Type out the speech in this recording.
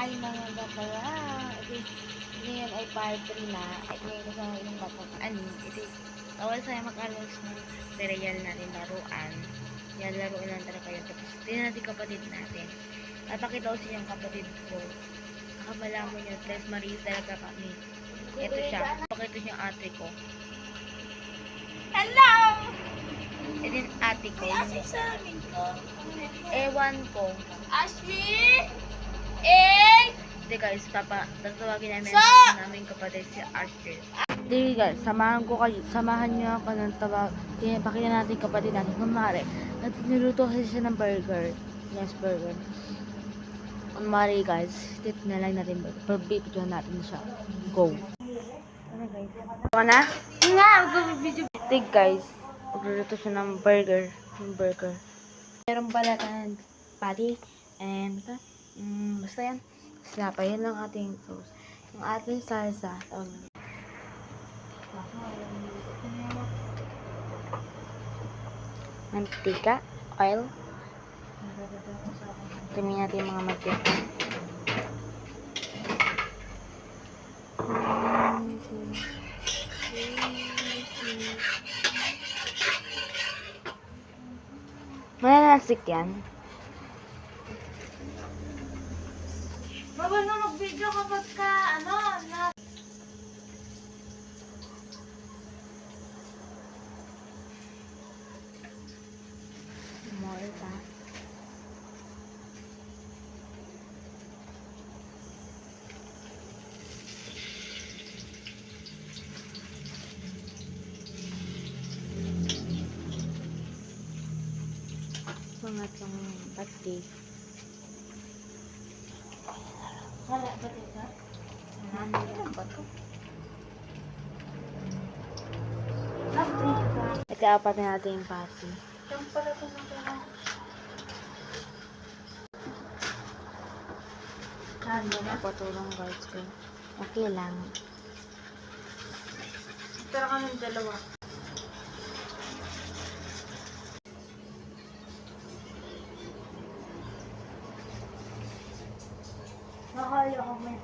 Hi mga batara. Ngayon ay part 3 na. At ngayon kasama yung batang ani. Bawal sa'yo mag-alos ng material natin laruan. Yan, laruan lang talaga yun. Tapos, tingnan natin kapatid natin. Napakita ko siya yung kapatid ko. Nakabala mo niya. Tres Maris talaga kami. Ito siya. Pakita siya yung ate ko. Hello! Ito yung ate ko. May sa amin ko. Ewan ko. Ashley! Eh! Hindi guys, tatawagin namin Sa! ang naming kapatid si Asher. Hindi guys, samahan niyo ako ng tawag. Pakita natin kapatid natin. Kumari, niluto kasi siya ng burger. Yes, burger. Kumari guys, tip na lang natin burger. Pag-video natin siya. Go. Ano guys? Ako na? Nga, mag-video. Tig guys, magluluto siya ng burger. Yung burger. Meron pala tayong patty. And, basta yan. Sinapay, yan lang ating sauce. Yung ating salsa. Mantika, oil. Dami natin yung mga mantika. Mananasik yan. Bawal na mag-video kapag ka, na... More pa. Pangatlong pati. Wala ba dito? Ano ba ito? Nakita. Ito apat na natin yung pati. Yung pala ito na pala. Ano na patulong guys ko. Okay lang. Tara kami dalawa. Nakaya ko may